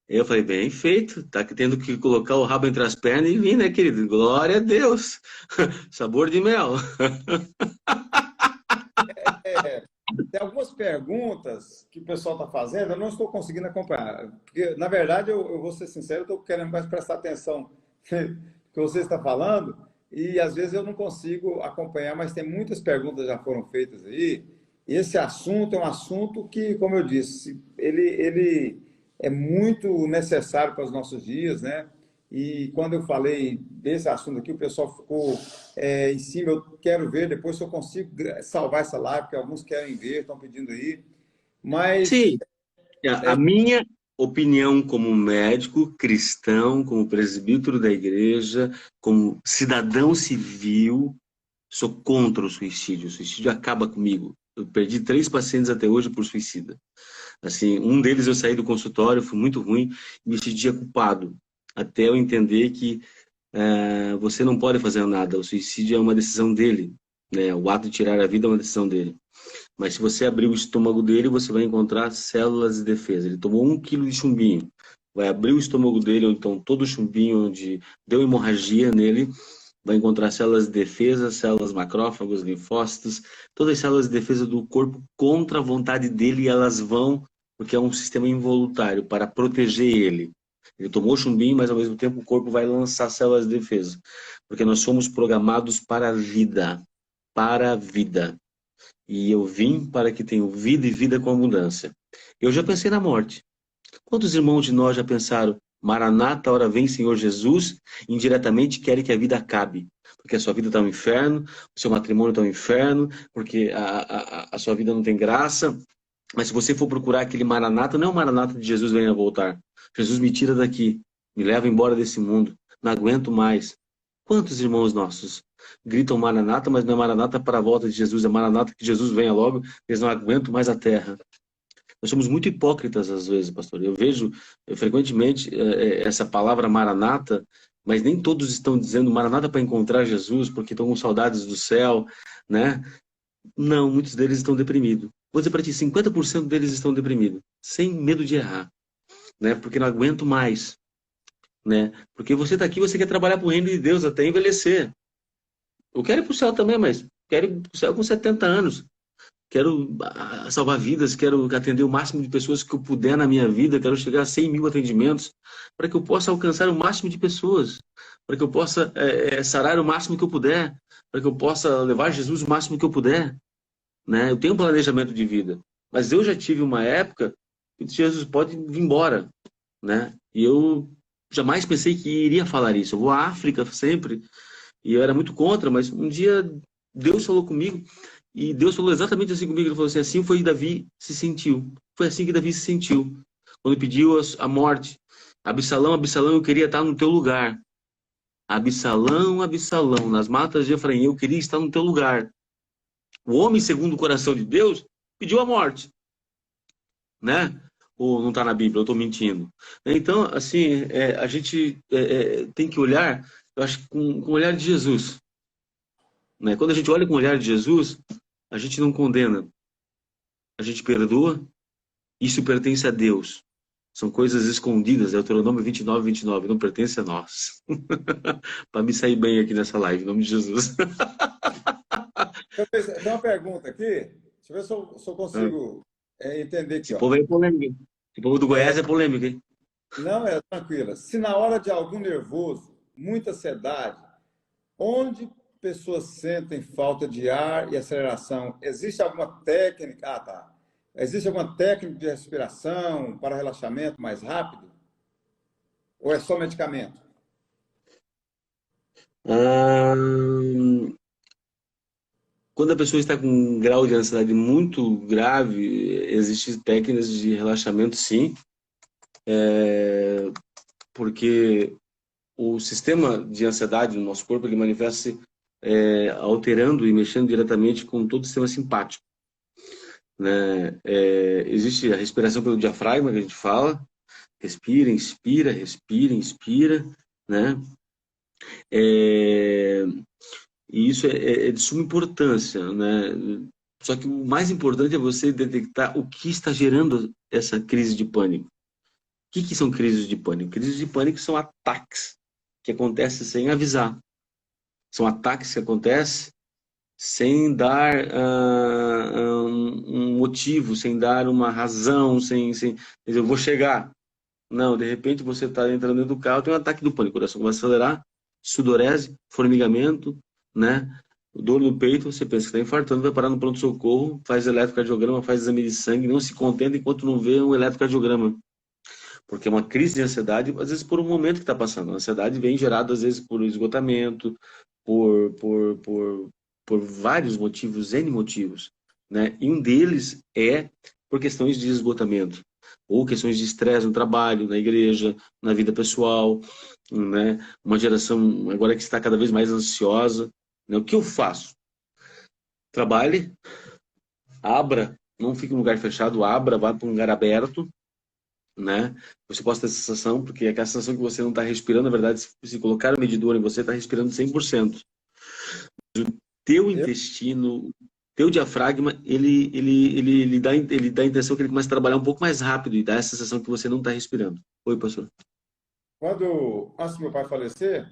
Eu falei, bem feito, tá tendo que colocar o rabo entre as pernas e vir, né, querido? Glória a Deus. Sabor de mel. É, tem algumas perguntas que o pessoal está fazendo, eu não estou conseguindo acompanhar. Porque, na verdade, eu vou ser sincero, eu estou querendo mais prestar atenção no que você está falando, e às vezes eu não consigo acompanhar, mas tem muitas perguntas que já foram feitas aí. Esse assunto é um assunto que, como eu disse, ele é muito necessário para os nossos dias, né? E quando eu falei desse assunto aqui, o pessoal ficou em cima. Eu quero ver depois se eu consigo salvar essa live, porque alguns querem ver, estão pedindo aí. Mas, Sim, a minha opinião como médico cristão, como presbítero da igreja, como cidadão civil, sou contra o suicídio. O suicídio acaba comigo. Eu perdi 3 pacientes até hoje por suicida. Assim, um deles eu saí do consultório, foi muito ruim, e me sentia culpado. Até eu entender que você não pode fazer nada. O suicídio é uma decisão dele, né? O ato de tirar a vida é uma decisão dele. Mas se você abrir o estômago dele, você vai encontrar células de defesa. Ele tomou 1 quilo de chumbinho. Vai abrir o estômago dele, ou então todo o chumbinho onde deu hemorragia nele, vai encontrar células de defesa, células macrófagos, linfócitos, todas as células de defesa do corpo contra a vontade dele, e elas vão, porque é um sistema involuntário, para proteger ele. Ele tomou chumbinho, mas ao mesmo tempo o corpo vai lançar células de defesa. Porque nós somos programados para a vida. Para a vida. E eu vim para que tenham vida e vida com abundância. Eu já pensei na morte. Quantos irmãos de nós já pensaram, Maranata, hora vem Senhor Jesus, indiretamente querem que a vida acabe? Porque a sua vida está no inferno, o seu matrimônio está no inferno, porque a sua vida não tem graça. Mas se você for procurar aquele Maranata, não é o Maranata de Jesus venha voltar. Jesus me tira daqui, me leva embora desse mundo, não aguento mais. Quantos irmãos nossos gritam Maranata, mas não é Maranata para a volta de Jesus, é Maranata que Jesus venha logo, eles não aguentam mais a terra. Nós somos muito hipócritas às vezes, pastor. Eu vejo frequentemente essa palavra Maranata, mas nem todos estão dizendo Maranata para encontrar Jesus, porque estão com saudades do céu, né? Não, muitos deles estão deprimidos. Vou dizer para ti, 50% deles estão deprimidos, sem medo de errar, né? Porque não aguento mais, né? Porque você está aqui, você quer trabalhar para o reino de Deus até envelhecer. Eu quero ir para o céu também, mas quero ir para o céu com 70 anos. Quero salvar vidas, quero atender o máximo de pessoas que eu puder na minha vida, quero chegar a 100 mil atendimentos, para que eu possa alcançar o máximo de pessoas, para que eu possa sarar o máximo que eu puder, para que eu possa levar Jesus o máximo que eu puder. Né? Eu tenho um planejamento de vida, mas eu já tive uma época que Jesus pode vir embora, né? E eu jamais pensei que iria falar isso. Eu vou à África sempre, e eu era muito contra, mas um dia Deus falou comigo, E Deus falou exatamente assim comigo. Ele falou assim: assim foi Davi se sentiu. Foi assim que Davi se sentiu. Quando pediu a morte. Absalão, Absalão, eu queria estar no teu lugar. Absalão, Absalão, nas matas de Efraim, eu queria estar no teu lugar. O homem, segundo o coração de Deus, pediu a morte, né? Ou não está na Bíblia, eu estou mentindo. Então, assim, a gente tem que olhar, eu acho, com o olhar de Jesus, né? Quando a gente olha com o olhar de Jesus, a gente não condena, a gente perdoa, isso pertence a Deus. São coisas escondidas, Deuteronômio 29, não pertence a nós. Para me sair bem aqui nessa live, em nome de Jesus. Tem uma pergunta aqui, deixa eu ver se eu consigo entender aqui. Esse Ó. povo aí é polêmico. Esse povo do Goiás é polêmico, hein? Não, é tranquila. Se na hora de algum nervoso, muita ansiedade, onde pessoas sentem falta de ar e aceleração, existe alguma técnica? Ah, tá. Existe alguma técnica de respiração para relaxamento mais rápido? Ou é só medicamento? Ah, quando a pessoa está com um grau de ansiedade muito grave, existem técnicas de relaxamento, sim, porque o sistema de ansiedade no nosso corpo ele manifesta-se alterando e mexendo diretamente com todo o sistema simpático, né? Existe a respiração pelo diafragma que a gente fala, respira, inspira, né? É, E isso é de suma importância, né? Só que o mais importante é você detectar o que está gerando essa crise de pânico. O que são crises de pânico? Crises de pânico são ataques que acontecem sem avisar. São ataques que acontecem sem dar um motivo, sem dar uma razão, sem dizer, eu vou chegar. Não, de repente você está entrando dentro do carro, tem um ataque do pânico, o coração começa a acelerar, sudorese, formigamento, né? Dor no peito, você pensa que está infartando, vai parar no pronto-socorro, faz eletrocardiograma, faz exame de sangue, não se contenta enquanto não vê um eletrocardiograma. Porque é uma crise de ansiedade, às vezes por um momento que está passando. A ansiedade vem gerada, às vezes, por esgotamento, por, por, por, por vários motivos, N motivos, né? E um deles é por questões de esgotamento, ou questões de estresse no trabalho, na igreja, na vida pessoal, né? Uma geração agora que está cada vez mais ansiosa, né? O que eu faço? Trabalhe, abra, não fique em um lugar fechado, abra, vá para um lugar aberto, né? Você possa ter essa sensação, porque é aquela sensação que você não está respirando, na verdade, se colocar o medidor em você, está respirando 100%. Teu Eu, intestino, teu diafragma, ele dá a intenção que ele começa a trabalhar um pouco mais rápido e dá essa sensação que você não está respirando. Oi, pastor. antes do meu pai falecer,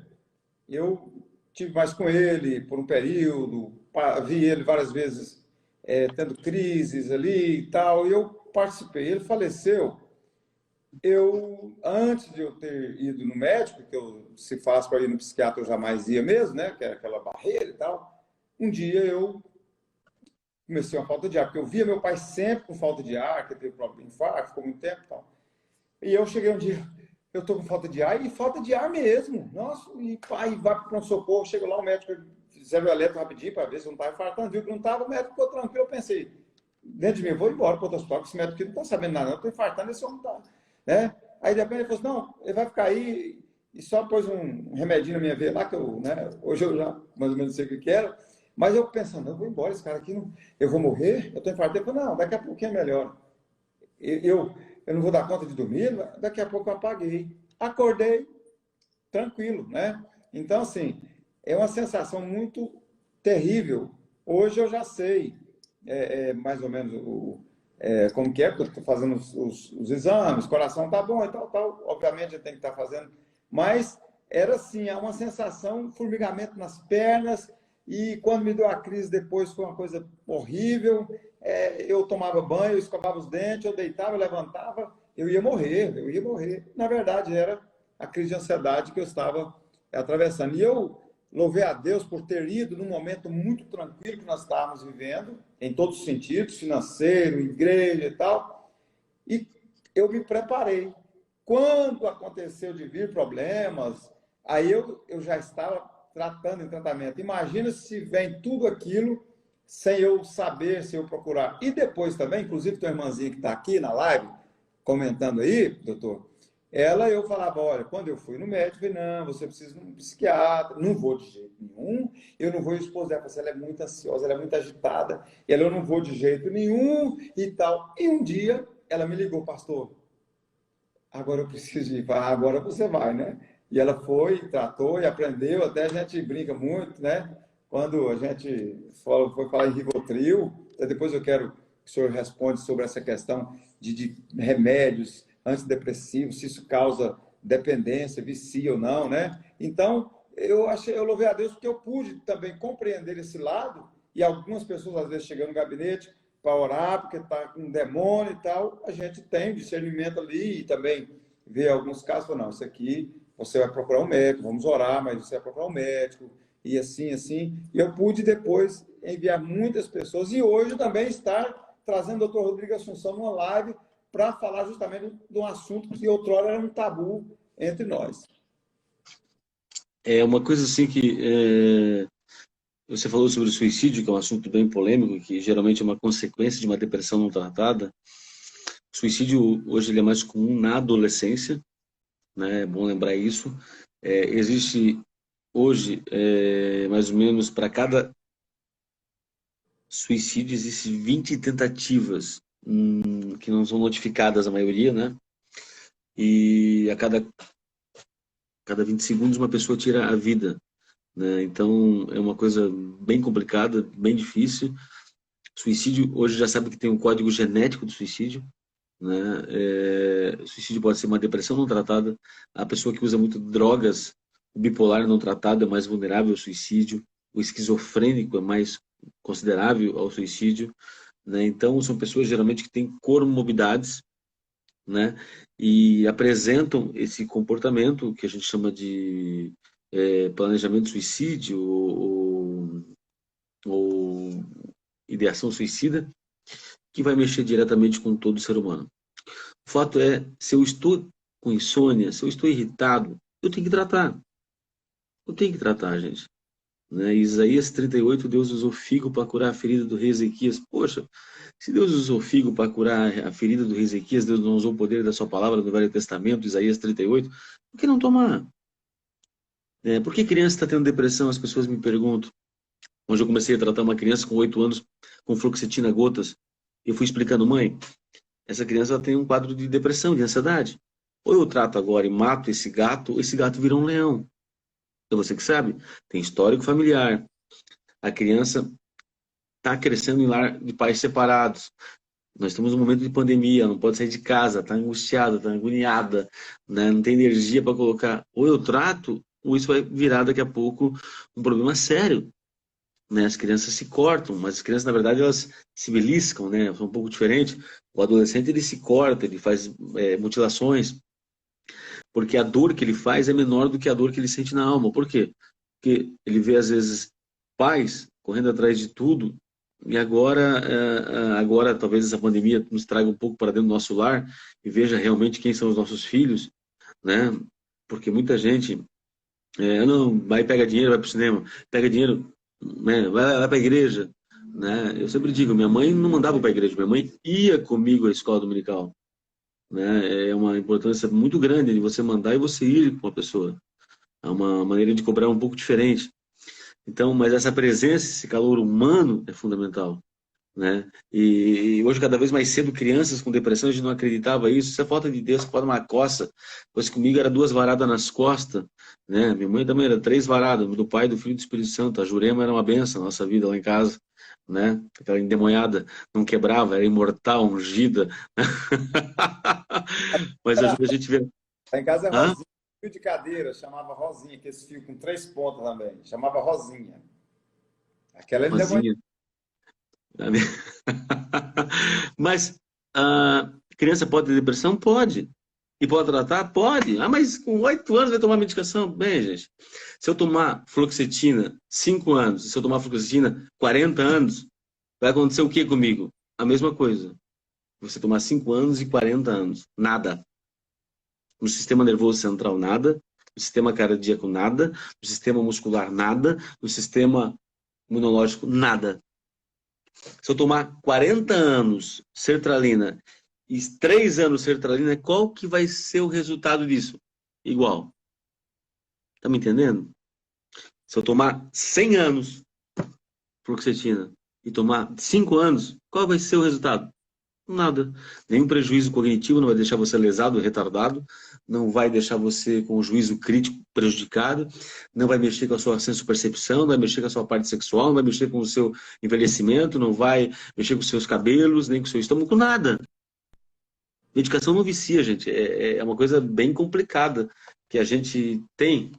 eu tive mais com ele por um período, vi ele várias vezes tendo crises ali e tal, e eu participei. Ele faleceu. Antes de eu ter ido no médico, que se faz para ir no psiquiatra, eu jamais ia mesmo, né? Que era aquela barreira e tal. Um dia eu comecei uma falta de ar, porque eu via meu pai sempre com falta de ar, que teve problema de infarto, ficou muito tempo e tal. E eu cheguei um dia, eu tô com falta de ar, e falta de ar mesmo. Nossa, e pai, vai para o pronto-socorro, chega lá, o médico fizeram o eletro rapidinho para ver se eu não estava infartando, viu que não estava, o médico ficou tranquilo, eu pensei, dentro de mim, eu vou embora para o hospital, esse médico aqui não está sabendo nada, não, eu estou infartando, esse homem está, né? Aí depois ele falou assim, não, ele vai ficar aí, e só pôs um remedinho na minha veia lá, que eu, né, hoje eu já mais ou menos sei o que era, mas eu pensando, eu vou embora, esse cara aqui, não, eu vou morrer, eu estou infartando, ele falou, não, daqui a pouquinho é melhor. Eu, eu não vou dar conta de dormir, daqui a pouco eu apaguei. Acordei tranquilo, né? Então, assim, é uma sensação muito terrível. Hoje eu já sei mais ou menos como que é, porque eu estou fazendo os exames, coração tá bom e tal, tal. Obviamente eu tenho que estar fazendo, mas era assim, é uma sensação, formigamento nas pernas, e quando me deu a crise depois foi uma coisa horrível. Eu tomava banho, eu escovava os dentes, eu deitava, eu levantava, eu ia morrer, eu ia morrer. Na verdade, era a crise de ansiedade que eu estava atravessando. E eu louvei a Deus por ter ido num momento muito tranquilo que nós estávamos vivendo, em todos os sentidos, financeiro, igreja e tal, e eu me preparei. Quando aconteceu de vir problemas, aí eu já estava tratando em tratamento. Imagina se vem tudo aquilo sem eu saber, sem eu procurar. E depois também, inclusive, tem uma irmãzinha que está aqui na live, comentando aí, doutor, eu falava, olha, quando eu fui no médico, eu falei, não, você precisa de um psiquiatra, não vou de jeito nenhum, eu não vou expor ela, ela é muito ansiosa, ela é muito agitada, e ela, eu não vou de jeito nenhum e tal. E um dia, ela me ligou, pastor, agora eu preciso ir, agora você vai, né? E ela foi, tratou e aprendeu, até a gente brinca muito, né? Quando a gente foi falar em Rivotril, depois eu quero que o senhor responda sobre essa questão de remédios antidepressivos, se isso causa dependência, vicia ou não, né? Então, eu louvei a Deus porque eu pude também compreender esse lado, e algumas pessoas às vezes chegam no gabinete para orar, porque está com um demônio e tal, a gente tem discernimento ali e também vê alguns casos, não, isso aqui você vai procurar um médico, vamos orar, mas você vai procurar um médico, e assim, assim. E eu pude depois enviar muitas pessoas, e hoje também estar trazendo o doutor Rodrigo Assunção numa live para falar justamente de um assunto que outrora era um tabu entre nós. É uma coisa assim que você falou sobre o suicídio, que é um assunto bem polêmico, que geralmente é uma consequência de uma depressão não tratada. O suicídio hoje ele é mais comum na adolescência, né? É bom lembrar isso. Existe hoje, mais ou menos, para cada suicídio, existem 20 tentativas que não são notificadas, a maioria, né? E a cada 20 segundos uma pessoa tira a vida, né? Então é uma coisa bem complicada, bem difícil. Suicídio, hoje já sabe que tem um código genético do suicídio, né? Suicídio pode ser uma depressão não tratada, a pessoa que usa muito drogas, o bipolar não tratado é mais vulnerável ao suicídio, o esquizofrênico é mais considerável ao suicídio, né? Então são pessoas geralmente que têm comorbidades, né? E apresentam esse comportamento que a gente chama de planejamento suicídio ou ideação suicida, que vai mexer diretamente com todo ser humano. O fato é, se eu estou com insônia, se eu estou irritado, eu tenho que tratar. Eu tenho que tratar, gente. Né? Isaías 38, Deus usou figo para curar a ferida do rei Ezequias. Poxa, se Deus usou figo para curar a ferida do rei Ezequias, Deus não usou o poder da sua palavra no Velho Testamento, Isaías 38, por que não tomar? Por que criança está tendo depressão? As pessoas me perguntam. Hoje eu comecei a tratar uma criança com 8 anos com fluoxetina gotas. Eu fui explicando, mãe, essa criança tem um quadro de depressão, de ansiedade. Ou eu trato agora e mato esse gato, ou esse gato vira um leão. É você que sabe. Tem histórico familiar. A criança está crescendo em lar de pais separados. Nós estamos num momento de pandemia, não pode sair de casa, está angustiada, está agoniada, né? Não tem energia para colocar. Ou eu trato, ou isso vai virar daqui a pouco um problema sério. Né? As crianças se cortam, mas as crianças, na verdade, elas se beliscam, né? São um pouco diferente. O adolescente, ele se corta, ele faz mutilações, porque a dor que ele faz é menor do que a dor que ele sente na alma. Por quê? Porque ele vê, às vezes, pais correndo atrás de tudo, e agora talvez essa pandemia nos traga um pouco para dentro do nosso lar e veja realmente quem são os nossos filhos, né? Porque muita gente, não, vai pegar dinheiro, vai para o cinema, pega dinheiro, né? Vai para a igreja, né? Eu sempre digo, minha mãe não mandava para a igreja, minha mãe ia comigo à escola dominical, né? É uma importância muito grande de você mandar e você ir com a pessoa. É uma maneira de cobrar um pouco diferente. Então, mas essa presença, esse calor humano é fundamental, né? E hoje, cada vez mais cedo, crianças com depressão, a gente não acreditava isso. Isso é falta de Deus, pode uma coça. Pois comigo era 2 varadas nas costas, né? Minha mãe também era 3 varadas, do Pai, do Filho e do Espírito Santo. A Jurema era uma benção na nossa vida lá em casa, né? Aquela endemoniada não quebrava, era imortal, ungida. Mas hoje a gente vê... Lá em casa é Hã? Rosinha, fio de cadeira, chamava Rosinha, que esse fio com 3 pontas também, chamava Rosinha. Aquela ele demorou. Rosinha. Mas a criança pode ter depressão? Pode. E pode tratar? Pode. Ah, mas com 8 anos vai tomar medicação? Bem, gente, se eu tomar fluoxetina 5 anos, se eu tomar fluoxetina 40 anos, vai acontecer o que comigo? A mesma coisa. Você tomar 5 anos e 40 anos. Nada. No sistema nervoso central, nada. No sistema cardíaco, nada. No sistema muscular, nada. No sistema imunológico, nada. Se eu tomar 40 anos sertralina e 3 anos sertralina, qual que vai ser o resultado disso? Igual. Tá me entendendo? Se eu tomar 100 anos fluoxetina e tomar 5 anos, qual vai ser o resultado? Nada. Nenhum prejuízo cognitivo, não vai deixar você lesado, retardado, não vai deixar você com o juízo crítico prejudicado, não vai mexer com a sua senso-percepção, não vai mexer com a sua parte sexual, não vai mexer com o seu envelhecimento, não vai mexer com os seus cabelos, nem com o seu estômago, com nada. Medicação não vicia, gente. É uma coisa bem complicada que a gente tem,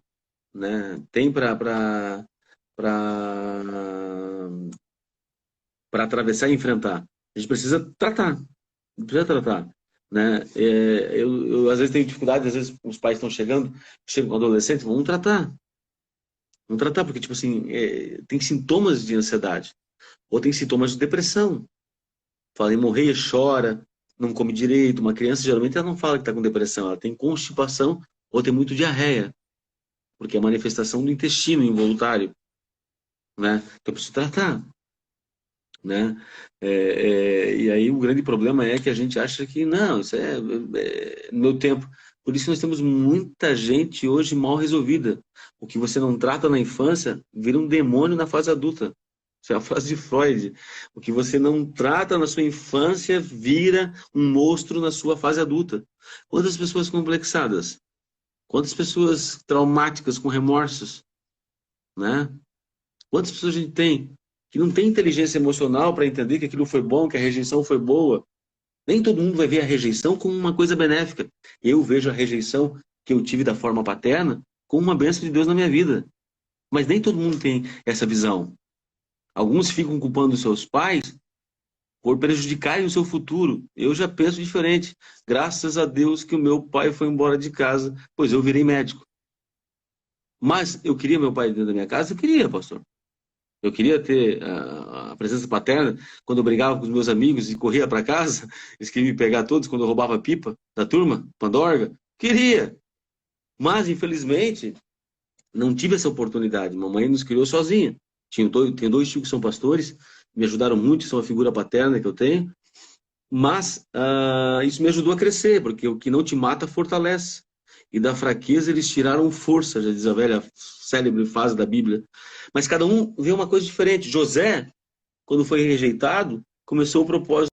né? Tem para atravessar e enfrentar. A gente precisa tratar. Precisa tratar, né? Eu às vezes tenho dificuldade, às vezes os pais estão chegam com adolescentes, vamos tratar, porque tipo assim, tem sintomas de ansiedade, ou tem sintomas de depressão. Fala em morrer, chora, não come direito. Uma criança geralmente ela não fala que está com depressão, ela tem constipação ou tem muito diarreia, porque é a manifestação do intestino involuntário, né? Então eu preciso tratar. Né? E aí o grande problema é que a gente acha que não, isso no meu tempo. Por isso nós temos muita gente hoje mal resolvida. O que você não trata na infância vira um demônio na fase adulta. Isso é a frase de Freud. O que você não trata na sua infância vira um monstro na sua fase adulta. Quantas pessoas complexadas? Quantas pessoas traumáticas com remorsos? Né? Quantas pessoas a gente tem que não tem inteligência emocional para entender que aquilo foi bom, que a rejeição foi boa? Nem todo mundo vai ver a rejeição como uma coisa benéfica. Eu vejo a rejeição que eu tive da forma paterna como uma bênção de Deus na minha vida. Mas nem todo mundo tem essa visão. Alguns ficam culpando os seus pais por prejudicarem o seu futuro. Eu já penso diferente. Graças a Deus que o meu pai foi embora de casa, pois eu virei médico. Mas eu queria meu pai dentro da minha casa? Eu queria, pastor. Eu queria ter a presença paterna quando eu brigava com os meus amigos e corria para casa. Eles queriam me pegar todos quando eu roubava pipa da turma, pandorga. Queria. Mas, infelizmente, não tive essa oportunidade. Mamãe nos criou sozinha. Tenho dois tios que são pastores, me ajudaram muito, são a figura paterna que eu tenho. Mas isso me ajudou a crescer, porque o que não te mata fortalece. E da fraqueza eles tiraram força, já diz a velha célebre frase da Bíblia. Mas cada um vê uma coisa diferente. José, quando foi rejeitado, começou o propósito